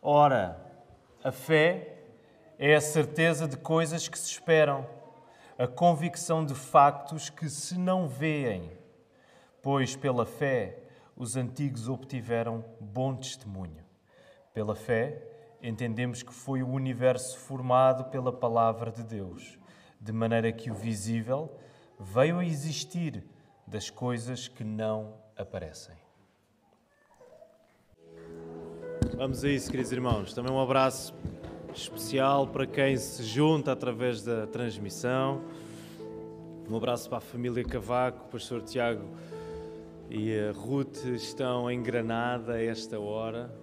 Ora, a fé é a certeza de coisas que se esperam, a convicção de factos que se não vêem, pois pela fé os antigos obtiveram bom testemunho. Pela fé entendemos que foi o universo formado pela palavra de Deus, de maneira que o visível veio a existir das coisas que não aparecem. Vamos a isso, queridos irmãos. Também um abraço especial para quem se junta através da transmissão. Um abraço para a família Cavaco, o pastor Tiago e a Ruth estão em Granada a esta hora.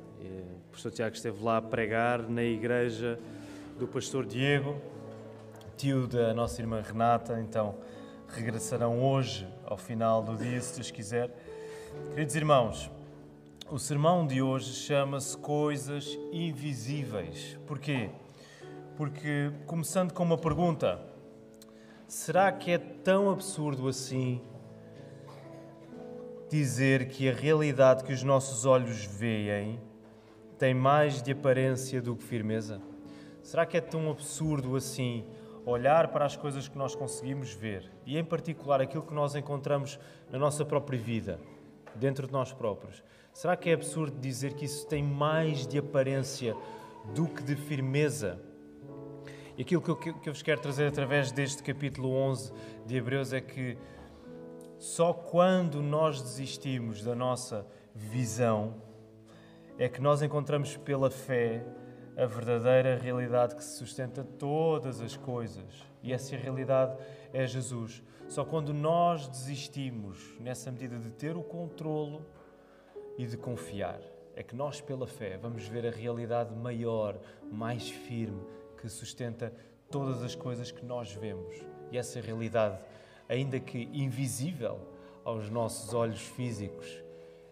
O pastor Tiago esteve lá a pregar na igreja do pastor Diego, tio da nossa irmã Renata, então regressarão hoje ao final do dia, se Deus quiser. Queridos irmãos, o sermão de hoje chama-se Coisas Invisíveis. Porquê? Porque, começando com uma pergunta, será que é tão absurdo assim dizer que a realidade que os nossos olhos veem tem mais de aparência do que firmeza? Será que é tão absurdo assim olhar para as coisas que nós conseguimos ver e, em particular, aquilo que nós encontramos na nossa própria vida, dentro de nós próprios? Será que é absurdo dizer que isso tem mais de aparência do que de firmeza? E aquilo que eu vos quero trazer através deste capítulo 11 de Hebreus é que só quando nós desistimos da nossa visão é que nós encontramos pela fé a verdadeira realidade que sustenta todas as coisas. E essa realidade é Jesus. Só quando nós desistimos, nessa medida, de ter o controlo e de confiar, é que nós, pela fé, vamos ver a realidade maior, mais firme, que sustenta todas as coisas que nós vemos. E essa realidade, ainda que invisível aos nossos olhos físicos,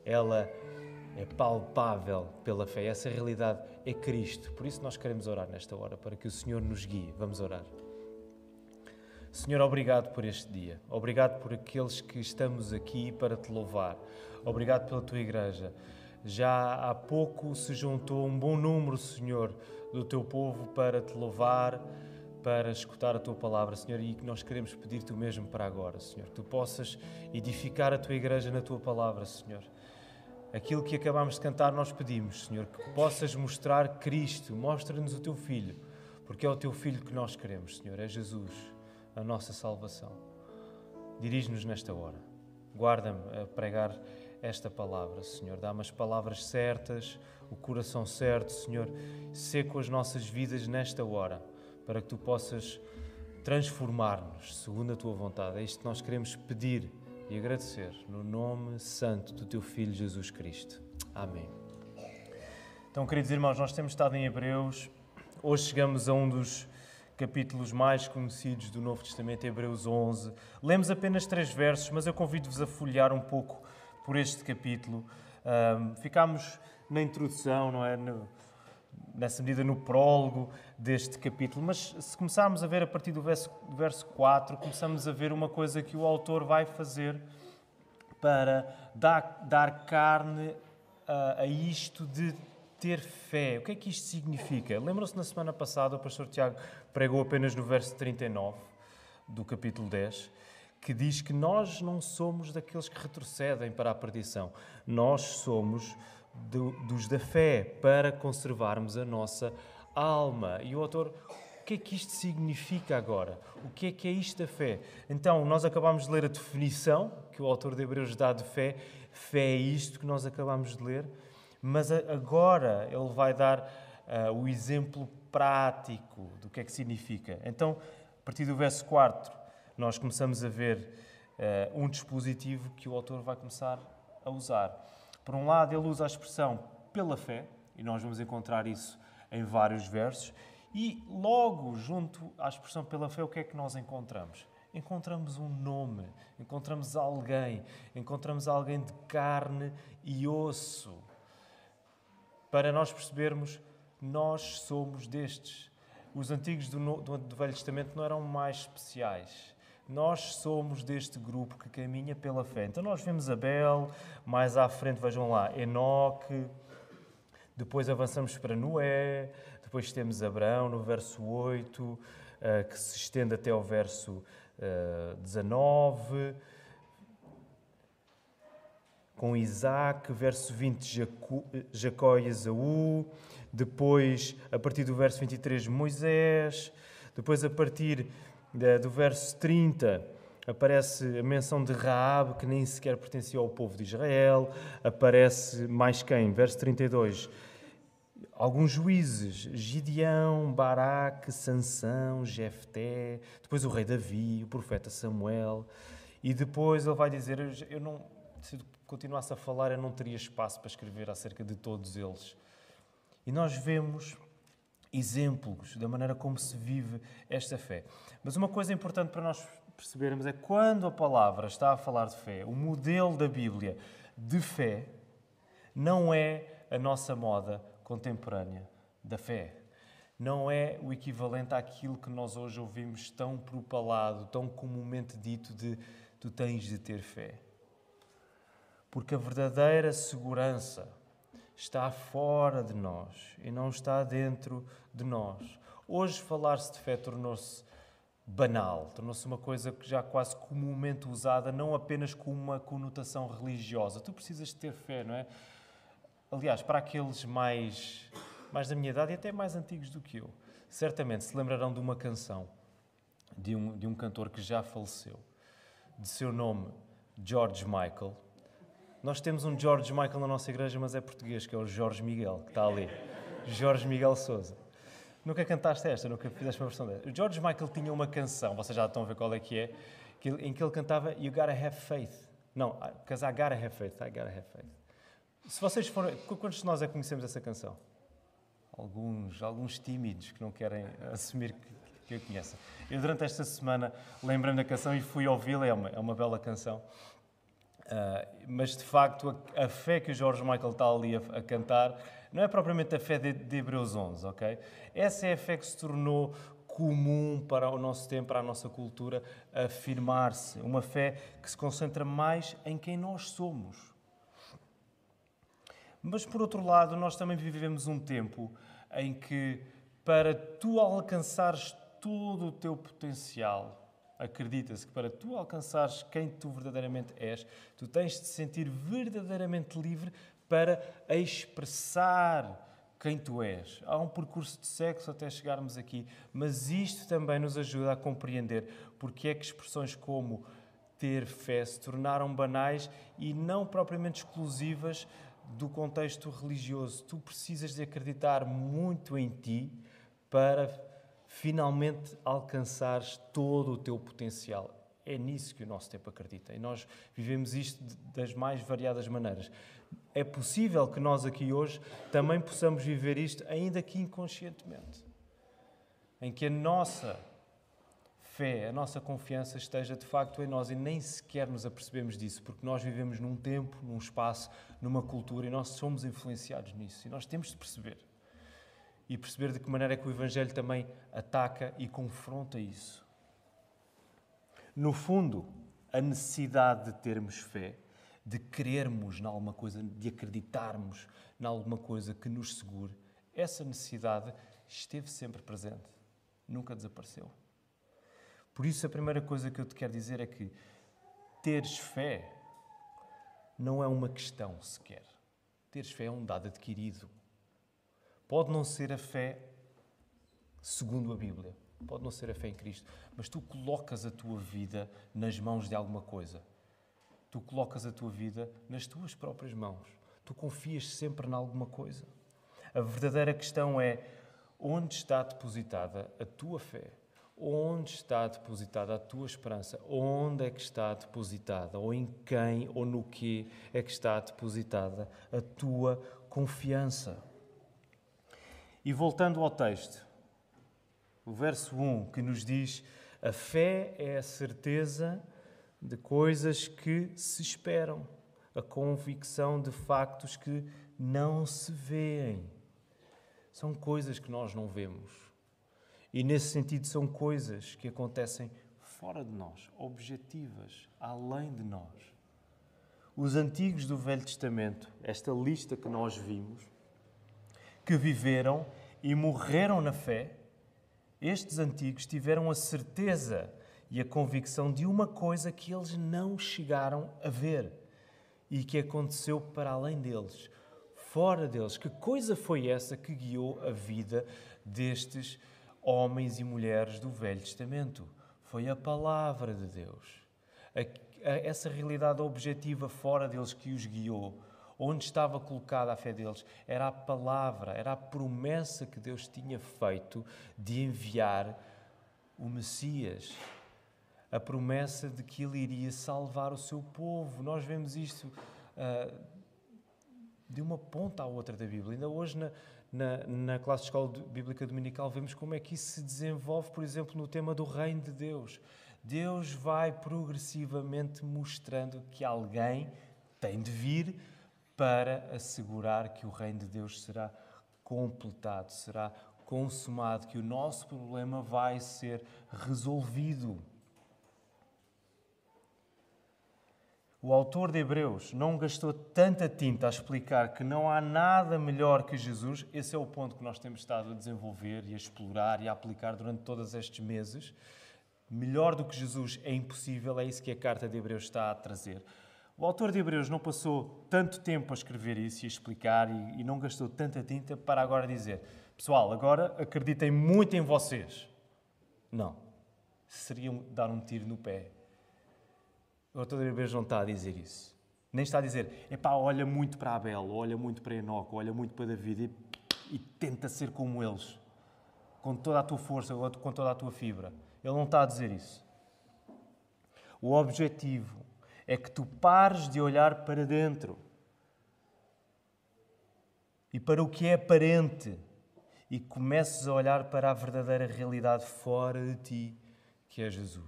ela é palpável pela fé. Essa realidade é Cristo. Por isso nós queremos orar nesta hora, para que o Senhor nos guie. Vamos orar. Senhor, obrigado por este dia. Obrigado por aqueles que estamos aqui para te louvar. Obrigado pela tua igreja. Já há pouco se juntou um bom número, Senhor, do teu povo para te louvar, para escutar a tua palavra, Senhor, e que nós queremos pedir-te o mesmo para agora, Senhor. Que tu possas edificar a tua igreja na tua palavra, Senhor. Aquilo que acabámos de cantar nós pedimos, Senhor, que possas mostrar Cristo, mostra-nos o teu Filho, porque é o teu Filho que nós queremos, Senhor, é Jesus, a nossa salvação. Dirige-nos nesta hora, guarda-me a pregar esta palavra, Senhor, dá-me as palavras certas, o coração certo, Senhor, seco as nossas vidas nesta hora, para que tu possas transformar-nos segundo a tua vontade. É isto que nós queremos pedir e agradecer, no nome santo do teu Filho Jesus Cristo. Amém. Então, queridos irmãos, nós temos estado em Hebreus. Hoje chegamos a um dos capítulos mais conhecidos do Novo Testamento, Hebreus 11. Lemos apenas 3 versos, mas eu convido-vos a folhear um pouco por este capítulo. Ficámos na introdução, não é? Nessa medida, no prólogo deste capítulo. Mas se começarmos a ver a partir do verso 4, começamos a ver uma coisa que o autor vai fazer para dar carne a isto de ter fé. O que é que isto significa? Lembram-se, na semana passada, o pastor Tiago pregou apenas no verso 39 do capítulo 10, que diz que nós não somos daqueles que retrocedem para a perdição. Nós somos dos da fé, para conservarmos a nossa alma. E o autor, o que é que isto significa agora? O que é isto da fé? Então, nós acabámos de ler a definição que o autor de Hebreus dá de fé. Fé é isto que nós acabámos de ler, mas agora ele vai dar o exemplo prático do que é que significa. Então, a partir do verso 4, nós começamos a ver um dispositivo que o autor vai começar a usar. Por um lado, ele usa a expressão pela fé, e nós vamos encontrar isso em vários versos, e logo junto à expressão pela fé, o que é que nós encontramos? Encontramos um nome, encontramos alguém de carne e osso. Para nós percebermos, nós somos destes. Os antigos do Velho Testamento não eram mais especiais. Nós somos deste grupo que caminha pela fé. Então nós vemos Abel, mais à frente, vejam lá, Enoque, Depois avançamos para Noé, depois temos Abraão no verso 8, que se estende até ao verso 19, com Isaac, verso 20, Jacó e Esaú, depois, a partir do verso 23, Moisés, depois, a partir do verso 30, aparece a menção de Raabe, que nem sequer pertencia ao povo de Israel, aparece mais quem? Verso 32, alguns juízes, Gideão, Baraque, Sansão, Jefté, depois o rei Davi, o profeta Samuel, e depois ele vai dizer, eu não, se continuasse a falar, eu não teria espaço para escrever acerca de todos eles. E nós vemos exemplos da maneira como se vive esta fé. Mas uma coisa importante para nós percebermos é quando a palavra está a falar de fé, o modelo da Bíblia de fé não é a nossa moda contemporânea da fé. Não é o equivalente àquilo que nós hoje ouvimos tão propalado, tão comumente dito de tu tens de ter fé. Porque a verdadeira segurança está fora de nós e não está dentro de nós. Hoje falar-se de fé tornou-se banal, tornou-se uma coisa que já quase comumente usada, não apenas com uma conotação religiosa. Tu precisas de ter fé, não é? Aliás, para aqueles mais da minha idade e até mais antigos do que eu, certamente se lembrarão de uma canção de um cantor que já faleceu, de seu nome George Michael. Nós temos um George Michael na nossa igreja, mas é português, que é o Jorge Miguel, que está ali. Jorge Miguel Sousa. Nunca cantaste esta, nunca fizeste uma versão desta. O George Michael tinha uma canção, vocês já estão a ver qual é, em que ele cantava You Gotta Have Faith. Não, because I gotta have faith, I gotta have faith. Se vocês forem... Quantos de nós é que conhecemos essa canção? Alguns tímidos que não querem assumir que a conhecem. Eu, durante esta semana, lembrei-me da canção e fui ouvi-la, é uma bela canção. Mas, de facto, a fé que o George Michael está ali a cantar não é propriamente a fé de Hebreus 11, ok? Essa é a fé que se tornou comum para o nosso tempo, para a nossa cultura, afirmar-se. Uma fé que se concentra mais em quem nós somos. Mas, por outro lado, nós também vivemos um tempo em que, para tu alcançares todo o teu potencial, acredita-se que para tu alcançares quem tu verdadeiramente és, tu tens de te sentir verdadeiramente livre para expressar quem tu és. Há um percurso de sexo até chegarmos aqui, mas isto também nos ajuda a compreender porque é que expressões como ter fé se tornaram banais e não propriamente exclusivas do contexto religioso. Tu precisas de acreditar muito em ti para finalmente alcançares todo o teu potencial. É nisso que o nosso tempo acredita. E nós vivemos isto das mais variadas maneiras. É possível que nós aqui hoje também possamos viver isto, ainda que inconscientemente. Em que a nossa fé, a nossa confiança esteja de facto em nós e nem sequer nos apercebemos disso, porque nós vivemos num tempo, num espaço, numa cultura e nós somos influenciados nisso. E nós temos de perceber. E perceber de que maneira é que o Evangelho também ataca e confronta isso. No fundo, a necessidade de termos fé, de querermos em alguma coisa, de acreditarmos em alguma coisa que nos segure, essa necessidade esteve sempre presente, nunca desapareceu. Por isso, a primeira coisa que eu te quero dizer é que teres fé não é uma questão sequer. Teres fé é um dado adquirido. Pode não ser a fé segundo a Bíblia, pode não ser a fé em Cristo, mas tu colocas a tua vida nas mãos de alguma coisa. Tu colocas a tua vida nas tuas próprias mãos. Tu confias sempre em alguma coisa. A verdadeira questão é onde está depositada a tua fé? Onde está depositada a tua esperança? Onde é que está depositada? Ou em quem ou no que é que está depositada a tua confiança? E voltando ao texto, o verso 1 que nos diz: a fé é a certeza de coisas que se esperam, a convicção de factos que não se veem. São coisas que nós não vemos. E nesse sentido são coisas que acontecem fora de nós, objetivas, além de nós. Os antigos do Velho Testamento, esta lista que nós vimos, que viveram e morreram na fé, estes antigos tiveram a certeza e a convicção de uma coisa que eles não chegaram a ver e que aconteceu para além deles, fora deles. Que coisa foi essa que guiou a vida destes homens e mulheres do Velho Testamento? Foi a palavra de Deus. Essa realidade objetiva fora deles que os guiou. Onde estava colocada a fé deles era a palavra, era a promessa que Deus tinha feito de enviar o Messias. A promessa de que Ele iria salvar o seu povo. Nós vemos isto de uma ponta à outra da Bíblia. Ainda hoje, na classe de escola bíblica dominical, vemos como é que isso se desenvolve, por exemplo, no tema do reino de Deus. Deus vai progressivamente mostrando que alguém tem de vir para assegurar que o reino de Deus será completado, será consumado, que o nosso problema vai ser resolvido. O autor de Hebreus não gastou tanta tinta a explicar que não há nada melhor que Jesus. Esse é o ponto que nós temos estado a desenvolver e a explorar e a aplicar durante todos estes meses. Melhor do que Jesus é impossível, é isso que a carta de Hebreus está a trazer. O autor de Hebreus não passou tanto tempo a escrever isso e a explicar e não gastou tanta tinta para agora dizer: pessoal, agora acreditem muito em vocês. Não. Seria dar um tiro no pé. O autor de Hebreus não está a dizer isso. Nem está a dizer: epá, olha muito para Abel, olha muito para Enoque, olha muito para David e tenta ser como eles. Com toda a tua força, com toda a tua fibra. Ele não está a dizer isso. O objetivo é que tu pares de olhar para dentro e para o que é aparente e comeces a olhar para a verdadeira realidade fora de ti, que é Jesus.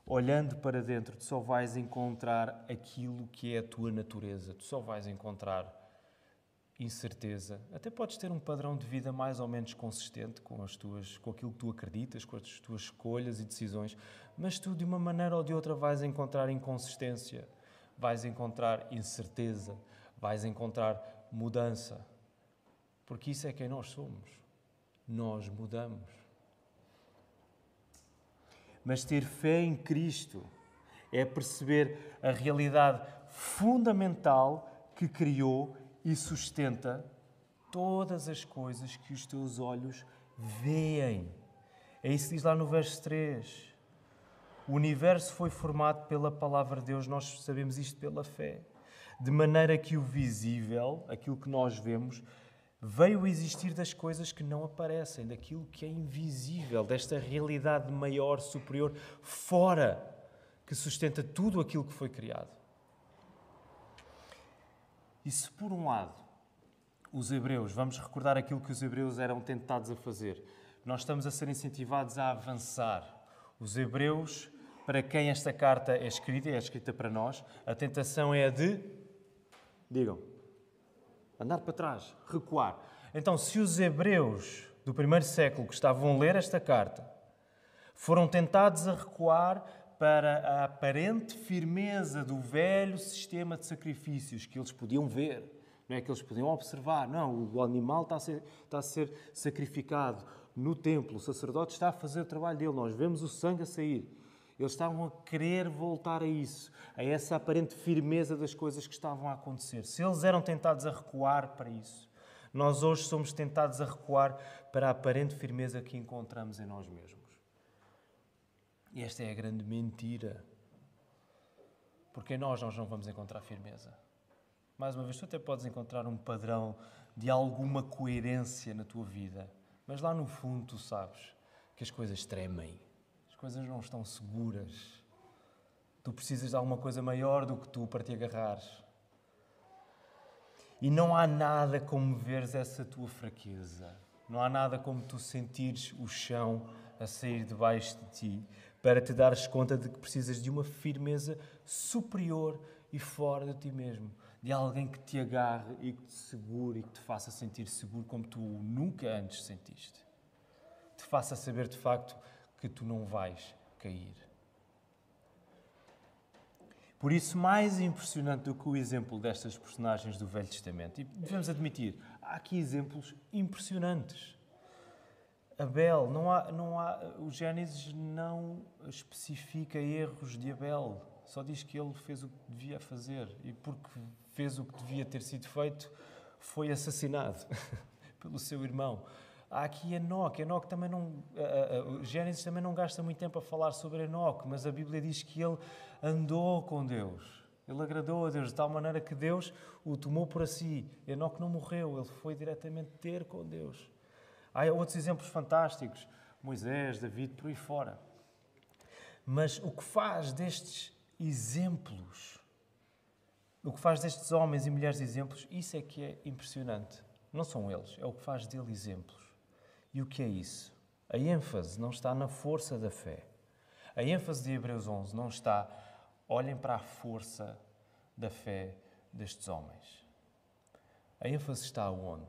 Olhando para dentro, tu só vais encontrar aquilo que é a tua natureza. Tu só vais encontrar incerteza. Até podes ter um padrão de vida mais ou menos consistente com aquilo que tu acreditas, com as tuas escolhas e decisões, mas tu, de uma maneira ou de outra, vais encontrar inconsistência, vais encontrar incerteza, vais encontrar mudança. Porque isso é quem nós somos. Nós mudamos. Mas ter fé em Cristo é perceber a realidade fundamental que criou e sustenta todas as coisas que os teus olhos veem. É isso que diz lá no verso 3. O universo foi formado pela palavra de Deus, nós sabemos isto pela fé. De maneira que o visível, aquilo que nós vemos, veio a existir das coisas que não aparecem, daquilo que é invisível, desta realidade maior, superior, fora, que sustenta tudo aquilo que foi criado. E se por um lado, os hebreus, vamos recordar aquilo que os hebreus eram tentados a fazer, nós estamos a ser incentivados a avançar. Os hebreus, para quem esta carta é escrita para nós, a tentação é a de, digam, andar para trás, recuar. Então, se os hebreus do primeiro século que estavam a ler esta carta foram tentados a recuar para a aparente firmeza do velho sistema de sacrifícios que eles podiam ver, não é que eles podiam observar. Não, o animal está a ser sacrificado no templo, o sacerdote está a fazer o trabalho dele, nós vemos o sangue a sair. Eles estavam a querer voltar a isso, a essa aparente firmeza das coisas que estavam a acontecer. Se eles eram tentados a recuar para isso, nós hoje somos tentados a recuar para a aparente firmeza que encontramos em nós mesmos. E esta é a grande mentira. Porque em nós não vamos encontrar firmeza. Mais uma vez, tu até podes encontrar um padrão de alguma coerência na tua vida, mas lá no fundo tu sabes que as coisas tremem. As coisas não estão seguras. Tu precisas de alguma coisa maior do que tu para te agarrares. E não há nada como veres essa tua fraqueza. Não há nada como tu sentires o chão a sair debaixo de ti para te dares conta de que precisas de uma firmeza superior e fora de ti mesmo. De alguém que te agarre e que te segure e que te faça sentir seguro como tu nunca antes sentiste. Te faça saber de facto que tu não vais cair. Por isso, mais impressionante do que o exemplo destas personagens do Velho Testamento, e devemos admitir, há aqui exemplos impressionantes. Abel, o Gênesis não especifica erros de Abel, só diz que ele fez o que devia fazer e porque fez o que devia ter sido feito, foi assassinado pelo seu irmão. Há aqui Enoque também não... O Gênesis também não gasta muito tempo a falar sobre Enoque, mas a Bíblia diz que ele andou com Deus. Ele agradou a Deus de tal maneira que Deus o tomou para si. Enoque não morreu, ele foi diretamente ter com Deus. Há outros exemplos fantásticos, Moisés, David, por aí fora. Mas o que faz destes exemplos, o que faz destes homens e mulheres exemplos, isso é que é impressionante. Não são eles, é o que faz dele exemplos. E o que é isso? A ênfase não está na força da fé. A ênfase de Hebreus 11 não está, olhem para a força da fé destes homens. A ênfase está onde?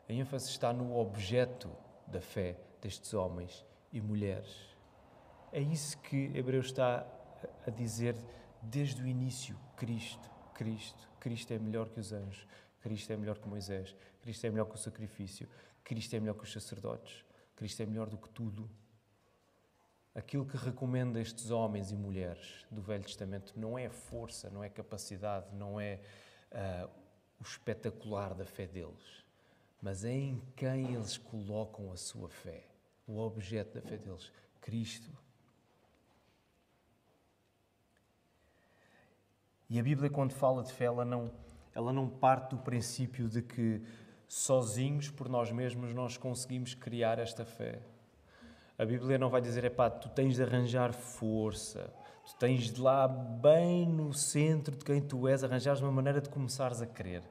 A ênfase está no objeto da fé destes homens e mulheres. É isso que Hebreus está a dizer desde o início. Cristo é melhor que os anjos. Cristo é melhor que Moisés. Cristo é melhor que o sacrifício. Cristo é melhor que os sacerdotes. Cristo é melhor do que tudo. Aquilo que recomenda estes homens e mulheres do Velho Testamento não é força, não é capacidade, não é o espetacular da fé deles, mas é em quem eles colocam a sua fé, o objeto da fé deles, Cristo. E a Bíblia, quando fala de fé, ela não parte do princípio de que sozinhos, por nós mesmos, nós conseguimos criar esta fé. A Bíblia não vai dizer, tu tens de arranjar força, tu tens de lá, bem no centro de quem tu és, arranjares uma maneira de começares a crer.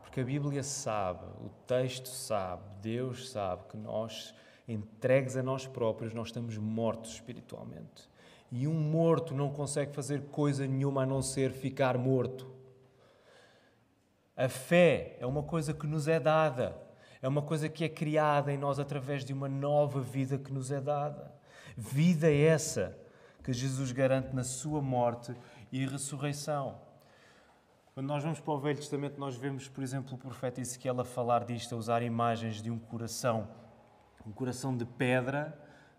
Porque a Bíblia sabe, o texto sabe, Deus sabe que nós, entregues a nós próprios, nós estamos mortos espiritualmente. E um morto não consegue fazer coisa nenhuma a não ser ficar morto. A fé é uma coisa que nos é dada. É uma coisa que é criada em nós através de uma nova vida que nos é dada. Vida essa que Jesus garante na sua morte e ressurreição. Quando nós vamos para o Velho Testamento, nós vemos, por exemplo, o profeta Ezequiel a falar disto, a usar imagens de um coração de pedra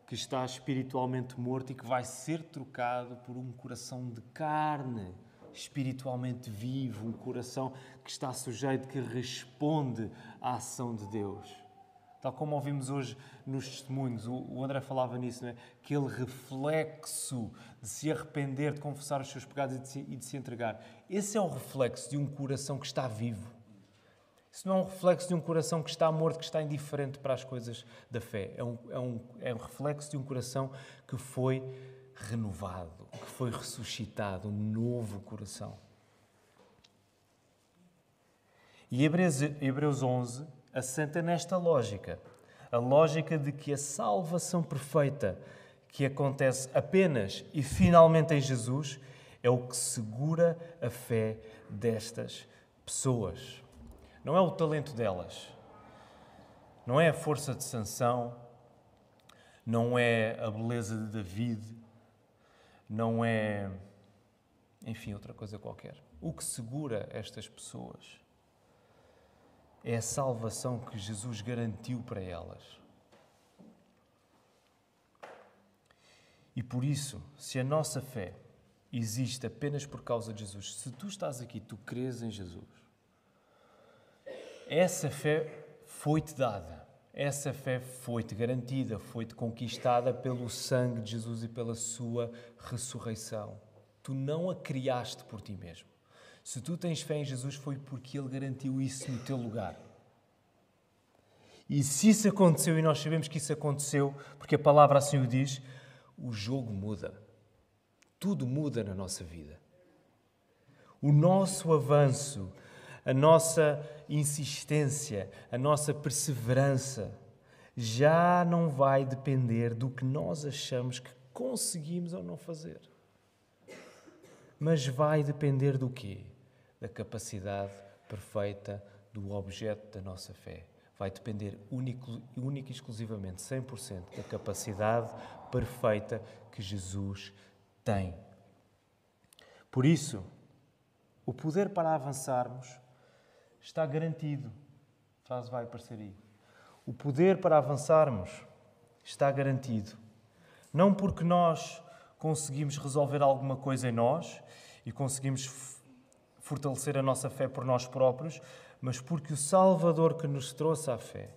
que está espiritualmente morto e que vai ser trocado por um coração de carne, espiritualmente vivo, um coração que está sujeito, que responde à ação de Deus. Tal como ouvimos hoje nos testemunhos, o André falava nisso, não é? Aquele reflexo de se arrepender, de confessar os seus pecados e de se entregar. Esse é o reflexo de um coração que está vivo. Isso não é um reflexo de um coração que está morto, que está indiferente para as coisas da fé. É um reflexo de um coração que foi renovado, que foi ressuscitado, um novo coração. E Hebreus 11 assenta nesta lógica. A lógica de que a salvação perfeita que acontece apenas e finalmente em Jesus é o que segura a fé destas pessoas. Não é o talento delas, não é a força de Sansão, não é a beleza de David, não é, enfim, outra coisa qualquer. O que segura estas pessoas é a salvação que Jesus garantiu para elas. E por isso, se a nossa fé existe apenas por causa de Jesus, se tu estás aqui, tu crês em Jesus, essa fé foi-te dada, essa fé foi-te garantida, foi-te conquistada pelo sangue de Jesus e pela sua ressurreição. Tu não a criaste por ti mesmo. Se tu tens fé em Jesus, foi porque Ele garantiu isso no teu lugar. E se isso aconteceu, e nós sabemos que isso aconteceu, porque a palavra assim o diz, o jogo muda. Tudo muda na nossa vida. O nosso avanço, a nossa insistência, a nossa perseverança já não vai depender do que nós achamos que conseguimos ou não fazer. Mas vai depender do quê? Da capacidade perfeita do objeto da nossa fé. Vai depender única e exclusivamente, 100%, da capacidade perfeita que Jesus tem. Por isso, o poder para avançarmos está garantido. A frase vai aparecer aí. O poder para avançarmos está garantido. Não porque nós conseguimos resolver alguma coisa em nós e conseguimos fortalecer a nossa fé por nós próprios, mas porque o Salvador que nos trouxe à fé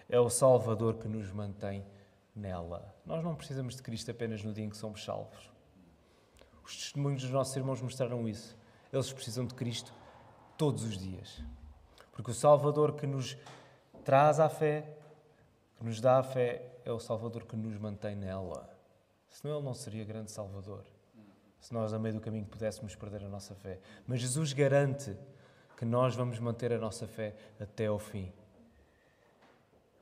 é o Salvador que nos mantém nela. Nós não precisamos de Cristo apenas no dia em que somos salvos. Os testemunhos dos nossos irmãos mostraram isso. Eles precisam de Cristo todos os dias. Porque o Salvador que nos traz à fé, que nos dá a fé, é o Salvador que nos mantém nela. Senão Ele não seria grande Salvador. Se nós, a meio do caminho, pudéssemos perder a nossa fé. Mas Jesus garante que nós vamos manter a nossa fé até ao fim.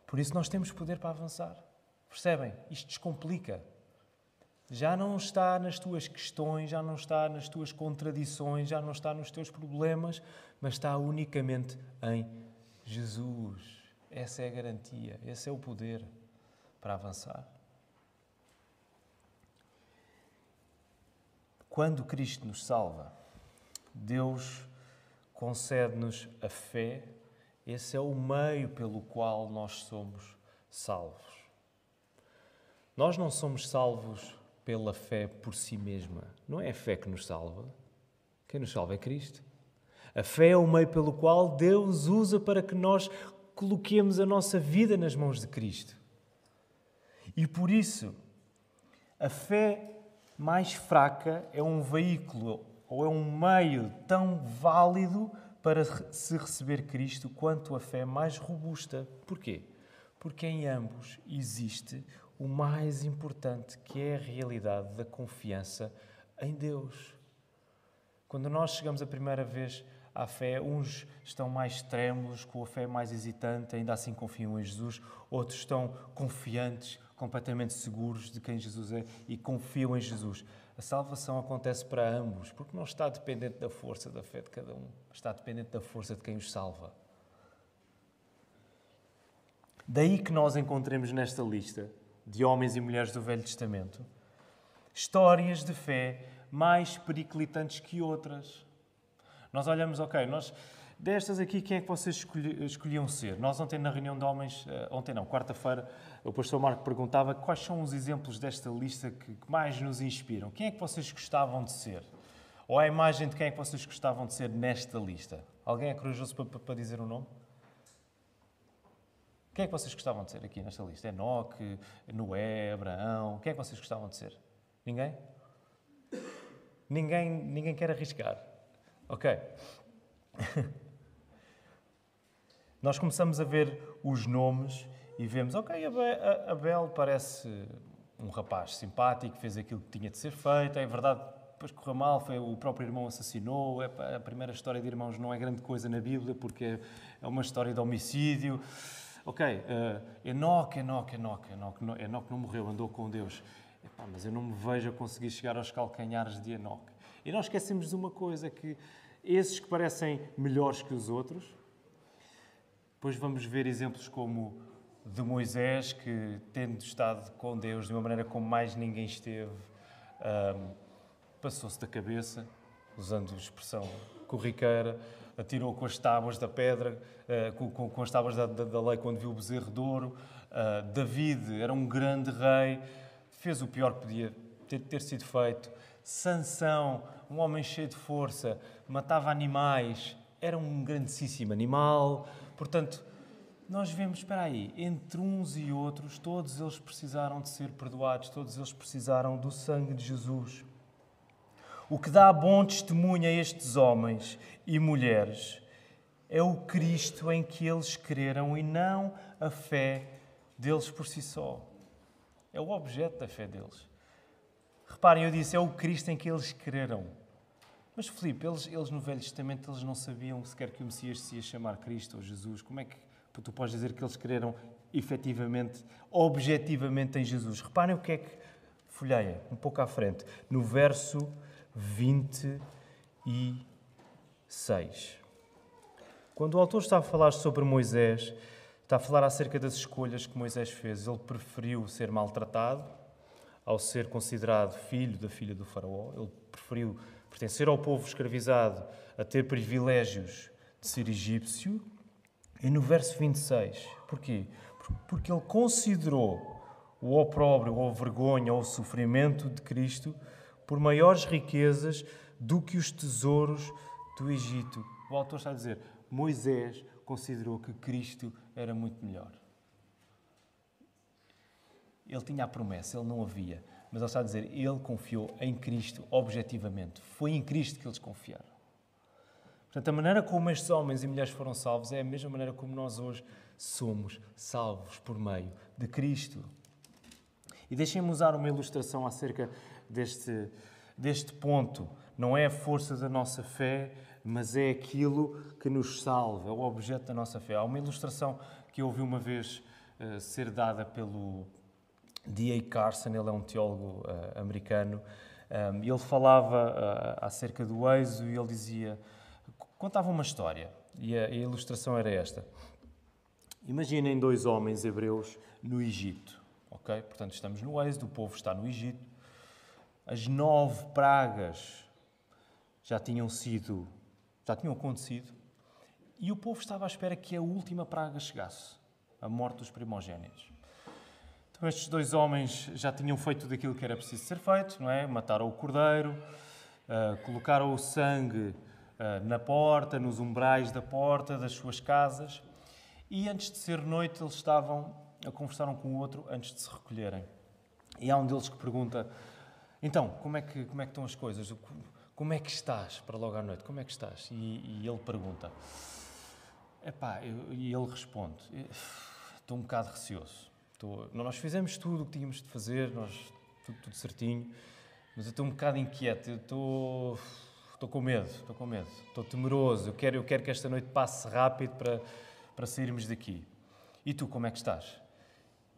Por isso nós temos poder para avançar. Percebem? Isto descomplica. Já não está nas tuas questões, já não está nas tuas contradições, já não está nos teus problemas, mas está unicamente em Jesus. Essa é a garantia, esse é o poder para avançar. Quando Cristo nos salva, Deus concede-nos a fé. Esse é o meio pelo qual nós somos salvos. Nós não somos salvos pela fé por si mesma. Não é a fé que nos salva. Quem nos salva é Cristo. A fé é o meio pelo qual Deus usa para que nós coloquemos a nossa vida nas mãos de Cristo. E por isso, a fé mais fraca é um veículo ou é um meio tão válido para se receber Cristo quanto a fé mais robusta. Porquê? Porque em ambos existe o mais importante, que é a realidade da confiança em Deus. Quando nós chegamos a primeira vez à fé, uns estão mais trêmulos, com a fé mais hesitante, ainda assim confiam em Jesus. Outros estão confiantes, completamente seguros de quem Jesus é e confiam em Jesus. A salvação acontece para ambos, porque não está dependente da força da fé de cada um, está dependente da força de quem os salva. Daí que nós encontremos nesta lista de homens e mulheres do Velho Testamento histórias de fé mais periclitantes que outras. Nós olhamos, destas aqui, quem é que vocês escolhiam ser? Nós ontem na reunião de homens, quarta-feira, o pastor Marco perguntava quais são os exemplos desta lista que mais nos inspiram. Quem é que vocês gostavam de ser? Ou a imagem de quem é que vocês gostavam de ser nesta lista? Alguém é corajoso para dizer o nome? Quem é que vocês gostavam de ser aqui nesta lista? Enoque, Noé, Abraão? Quem é que vocês gostavam de ser? Ninguém? Ninguém quer arriscar. Ok. Nós começamos a ver os nomes e vemos, Abel parece um rapaz simpático, fez aquilo que tinha de ser feito, é verdade, depois correu mal, foi o próprio irmão assassinou, a primeira história de irmãos não é grande coisa na Bíblia, porque é uma história de homicídio. Enoque não morreu, andou com Deus. Mas eu não me vejo a conseguir chegar aos calcanhares de Enoque. E nós esquecemos de uma coisa, que esses que parecem melhores que os outros, depois vamos ver exemplos como de Moisés, que tendo estado com Deus de uma maneira como mais ninguém esteve, passou-se da cabeça, usando a expressão corriqueira, atirou com as tábuas da pedra, com as tábuas da lei quando viu o bezerro de ouro. David era um grande rei, fez o pior que podia ter sido feito. Sansão, um homem cheio de força, matava animais, era um grandíssimo animal. Portanto, nós vemos, entre uns e outros, todos eles precisaram de ser perdoados, todos eles precisaram do sangue de Jesus. O que dá bom testemunho a estes homens e mulheres é o Cristo em que eles creram e não a fé deles por si só. É o objeto da fé deles. Reparem, eu disse, é o Cristo em que eles creram. Mas, Filipe, eles no Velho Testamento eles não sabiam sequer que o Messias se ia chamar Cristo ou Jesus. Como é que tu podes dizer que eles creram efetivamente, objetivamente em Jesus? Reparem o que é que folheia, um pouco à frente, no verso 26. Quando o autor está a falar sobre Moisés, está a falar acerca das escolhas que Moisés fez. Ele preferiu ser maltratado ao ser considerado filho da filha do faraó. Ele preferiu pertencer ao povo escravizado, a ter privilégios de ser egípcio. E no verso 26, porquê? Porque ele considerou o opróbrio, ou a vergonha, ou o sofrimento de Cristo por maiores riquezas do que os tesouros do Egito. O autor está a dizer, Moisés considerou que Cristo era muito melhor. Ele tinha a promessa, ele não havia. Mas ele está a dizer, ele confiou em Cristo objetivamente. Foi em Cristo que eles confiaram. Portanto, a maneira como estes homens e mulheres foram salvos é a mesma maneira como nós hoje somos salvos por meio de Cristo. E deixem-me usar uma ilustração acerca deste ponto. Não é a força da nossa fé, mas é aquilo que nos salva, é o objeto da nossa fé. Há uma ilustração que eu ouvi uma vez ser dada pelo D.A. Carson, ele é um teólogo americano, e ele falava acerca do Êxodo e ele dizia, contava uma história, e a ilustração era esta. Imaginem 2 homens hebreus no Egito, ok? Portanto, estamos no Êxodo, o povo está no Egito. As 9 pragas já tinham acontecido, e o povo estava à espera que a última praga chegasse, a morte dos primogênitos. Então, estes 2 homens já tinham feito tudo aquilo que era preciso ser feito, não é? Mataram o cordeiro, colocaram o sangue na porta, nos umbrais da porta das suas casas, e antes de ser noite eles estavam a conversar um com o outro antes de se recolherem. E há um deles que pergunta, então, como é que estão as coisas? Como é que estás para logo à noite? Como é que estás? E ele pergunta. E ele responde, estou um bocado receoso. Nós fizemos tudo o que tínhamos de fazer, tudo certinho, mas eu estou um bocado inquieto, estou com medo, estou temeroso, eu quero que esta noite passe rápido para sairmos daqui. E tu, como é que estás?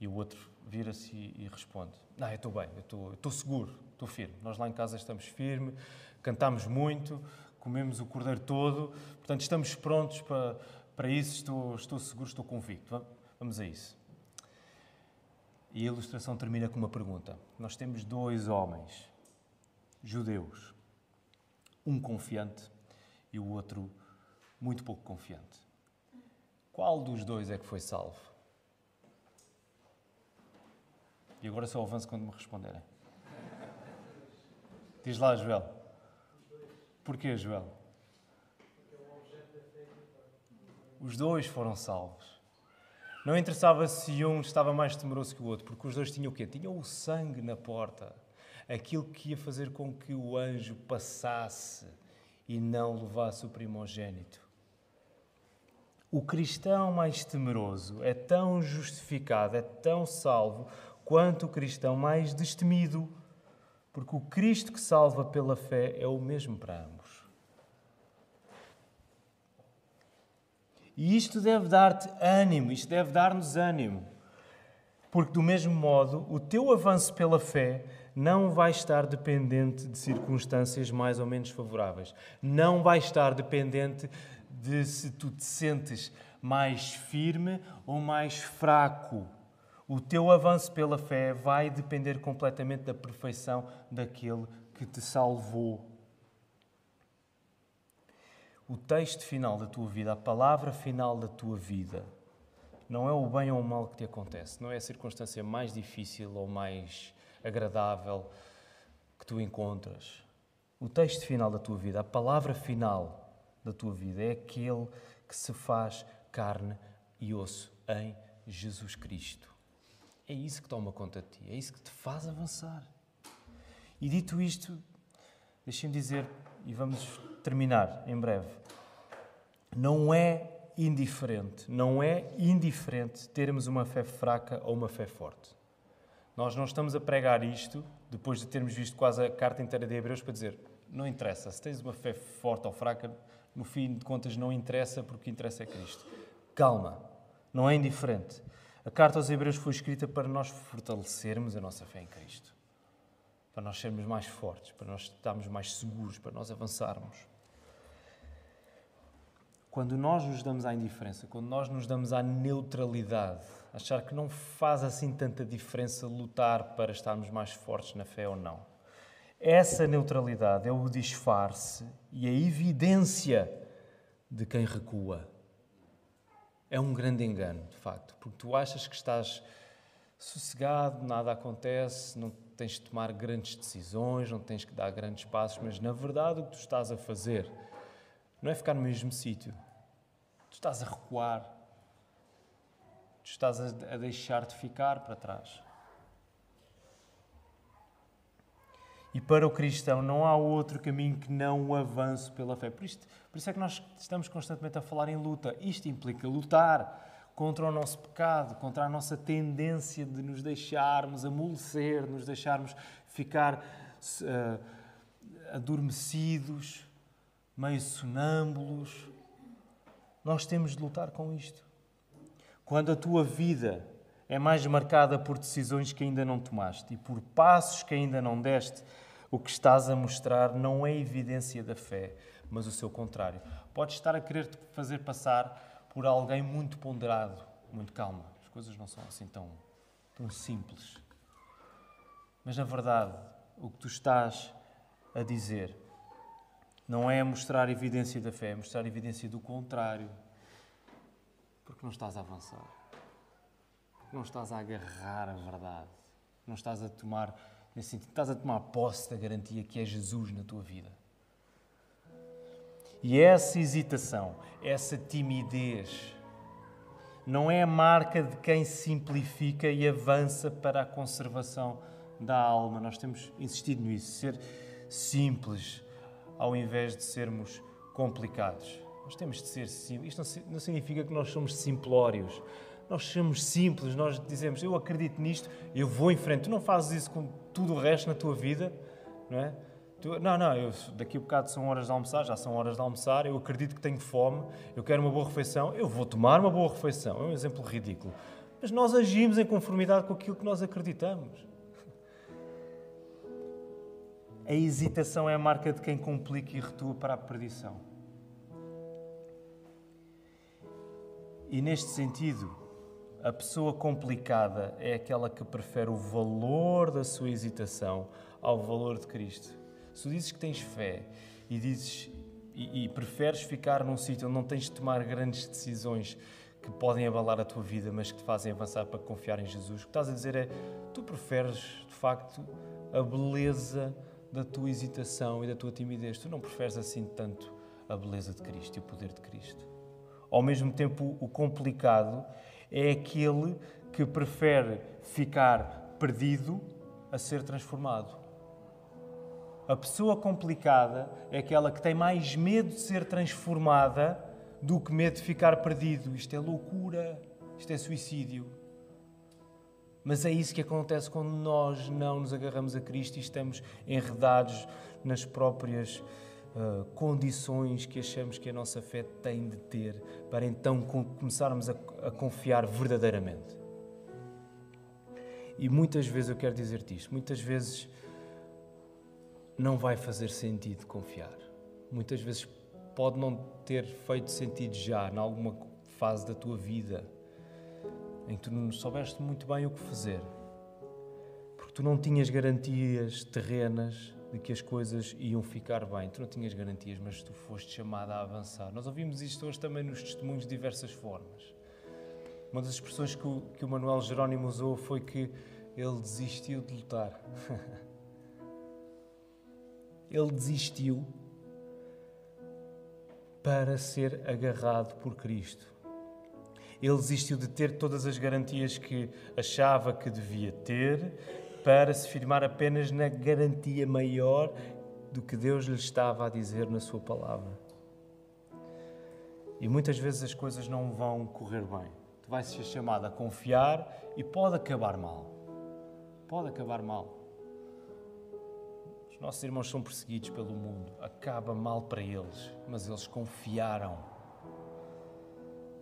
E o outro vira-se e responde, eu estou bem, eu estou seguro, estou firme. Nós lá em casa estamos firmes, cantamos muito, comemos o cordeiro todo, portanto estamos prontos para isso, estou seguro, estou convicto. Vamos a isso. E a ilustração termina com uma pergunta. Nós temos 2 homens, judeus, um confiante e o outro muito pouco confiante. Qual dos 2 é que foi salvo? E agora só avanço quando me responderem. Diz lá, Joel. Porquê, Joel? Os 2 foram salvos. Não interessava se um estava mais temeroso que o outro, porque os 2 tinham o quê? Tinham o sangue na porta. Aquilo que ia fazer com que o anjo passasse e não levasse o primogênito. O cristão mais temeroso é tão justificado, é tão salvo, quanto o cristão mais destemido, porque o Cristo que salva pela fé é o mesmo para ambos. E isto deve dar-te ânimo, isto deve dar-nos ânimo, porque do mesmo modo, o teu avanço pela fé não vai estar dependente de circunstâncias mais ou menos favoráveis. Não vai estar dependente de se tu te sentes mais firme ou mais fraco. O teu avanço pela fé vai depender completamente da perfeição daquele que te salvou. O texto final da tua vida, a palavra final da tua vida, não é o bem ou o mal que te acontece, não é a circunstância mais difícil ou mais agradável que tu encontras. O texto final da tua vida, a palavra final da tua vida é aquele que se faz carne e osso em Jesus Cristo. É isso que toma conta de ti, é isso que te faz avançar. E dito isto, deixem-me dizer, e vamos terminar em breve, não é indiferente termos uma fé fraca ou uma fé forte. Nós não estamos a pregar isto, depois de termos visto quase a carta inteira de Hebreus, para dizer, não interessa, se tens uma fé forte ou fraca, no fim de contas não interessa, porque o que interessa é Cristo. Calma, não é indiferente. A carta aos Hebreus foi escrita para nós fortalecermos a nossa fé em Cristo. Para nós sermos mais fortes, para nós estarmos mais seguros, para nós avançarmos. Quando nós nos damos à indiferença, quando nós nos damos à neutralidade, achar que não faz assim tanta diferença lutar para estarmos mais fortes na fé ou não, Essa neutralidade é o disfarce e a evidência de quem recua. É um grande engano, de facto, porque tu achas que estás sossegado, nada acontece, não tens de tomar grandes decisões, não tens que dar grandes passos, mas na verdade o que tu estás a fazer não é ficar no mesmo sítio. Tu estás a recuar, tu estás a deixar-te ficar para trás. E para o cristão não há outro caminho que não o avanço pela fé. Por isso é que nós estamos constantemente a falar em luta. Isto implica lutar contra o nosso pecado, contra a nossa tendência de nos deixarmos amolecer, de nos deixarmos ficar adormecidos, meio sonâmbulos. Nós temos de lutar com isto. Quando a tua vida é mais marcada por decisões que ainda não tomaste e por passos que ainda não deste, o que estás a mostrar não é evidência da fé, mas o seu contrário. Podes estar a querer te fazer passar por alguém muito ponderado, muito calmo. As coisas não são assim tão simples. Mas, na verdade, o que tu estás a dizer não é mostrar evidência da fé, é mostrar evidência do contrário. Porque não estás a avançar. Não estás a agarrar a verdade. Não estás a tomar, nesse sentido, estás a tomar posse da garantia que é Jesus na tua vida. E essa hesitação, essa timidez, não é a marca de quem simplifica e avança para a conservação da alma. Nós temos insistido nisso, ser simples ao invés de sermos complicados. Nós temos de ser simples. Isto não significa que nós somos simplórios. Nós somos simples, nós dizemos, eu acredito nisto, eu vou em frente. Tu não fazes isso com tudo o resto na tua vida, não é? Daqui a bocado são horas de almoçar, já são horas de almoçar, eu acredito que tenho fome, eu quero uma boa refeição, eu vou tomar uma boa refeição. É um exemplo ridículo. Mas nós agimos em conformidade com aquilo que nós acreditamos. A hesitação é a marca de quem complica e retua para a perdição. E neste sentido, a pessoa complicada é aquela que prefere o valor da sua hesitação ao valor de Cristo. Se tu dizes que tens fé e preferes ficar num sítio onde não tens de tomar grandes decisões que podem abalar a tua vida, mas que te fazem avançar para confiar em Jesus, o que estás a dizer é, tu preferes, de facto, a beleza da tua hesitação e da tua timidez. Tu não preferes assim tanto a beleza de Cristo e o poder de Cristo. Ao mesmo tempo, o complicado é aquele que prefere ficar perdido a ser transformado. A pessoa complicada é aquela que tem mais medo de ser transformada do que medo de ficar perdido. Isto é loucura, isto é suicídio. Mas é isso que acontece quando nós não nos agarramos a Cristo e estamos enredados nas próprias condições que achamos que a nossa fé tem de ter para então começarmos a confiar verdadeiramente. E muitas vezes eu quero dizer-te isto, muitas vezes não vai fazer sentido confiar. Muitas vezes pode não ter feito sentido já, em alguma fase da tua vida, em que tu não soubeste muito bem o que fazer. Porque tu não tinhas garantias terrenas de que as coisas iam ficar bem. Tu não tinhas garantias, mas tu foste chamada a avançar. Nós ouvimos isto hoje também nos testemunhos de diversas formas. Uma das expressões que o Manuel Jerónimo usou foi que ele desistiu de lutar. Ele desistiu para ser agarrado por Cristo. Ele desistiu de ter todas as garantias que achava que devia ter para se firmar apenas na garantia maior do que Deus lhe estava a dizer na sua palavra. E muitas vezes as coisas não vão correr bem. Tu vais ser chamado a confiar e pode acabar mal. Pode acabar mal. Os nossos irmãos são perseguidos pelo mundo. Acaba mal para eles, mas eles confiaram.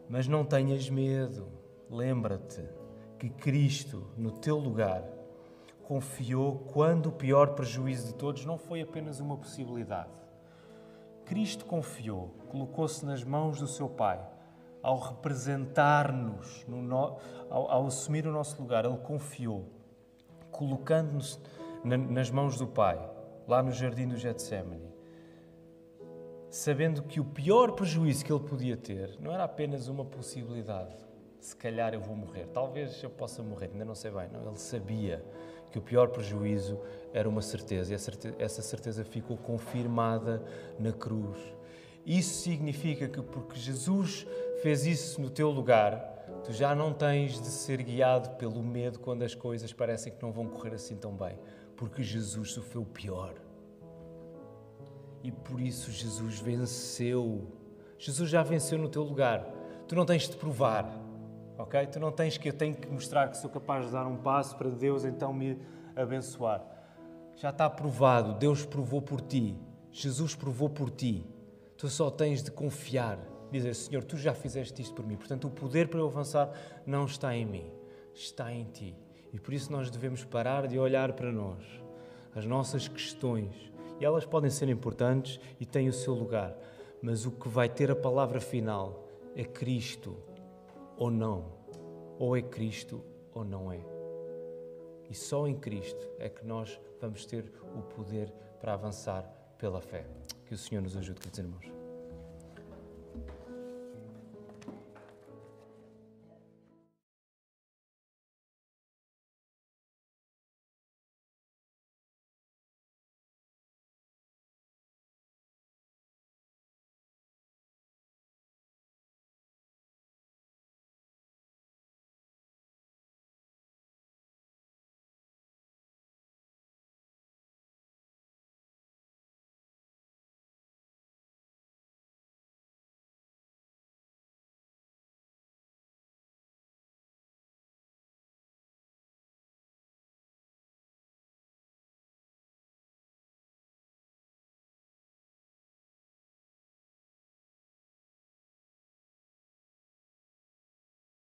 Mas não tenhas medo. Lembra-te que Cristo, no teu lugar, confiou quando o pior prejuízo de todos não foi apenas uma possibilidade. Cristo confiou, colocou-se nas mãos do seu Pai. Ao representar-nos, ao assumir o nosso lugar, Ele confiou, colocando-nos nas mãos do Pai. lá no jardim do Getsémani, sabendo que o pior prejuízo que ele podia ter não era apenas uma possibilidade. Se calhar eu vou morrer, talvez eu possa morrer, ainda não sei bem. Não, ele sabia que o pior prejuízo era uma certeza, e essa certeza ficou confirmada na cruz. Isso significa que porque Jesus fez isso no teu lugar, tu já não tens de ser guiado pelo medo quando as coisas parecem que não vão correr assim tão bem, porque Jesus sofreu o pior. E por isso Jesus venceu. Jesus já venceu no teu lugar. Tu não tens de provar, ok? Tu não tens que eu tenho que mostrar que sou capaz de dar um passo para Deus então me abençoar. Já está provado. Deus provou por ti. Jesus provou por ti. Tu só tens de confiar. Dizer, Senhor, tu já fizeste isto por mim. Portanto, o poder para eu avançar não está em mim. Está em ti. E por isso nós devemos parar de olhar para nós. As nossas questões. E elas podem ser importantes e têm o seu lugar. Mas o que vai ter a palavra final é Cristo ou não. Ou é Cristo ou não é. E só em Cristo é que nós vamos ter o poder para avançar pela fé. Que o Senhor nos ajude, queridos irmãos.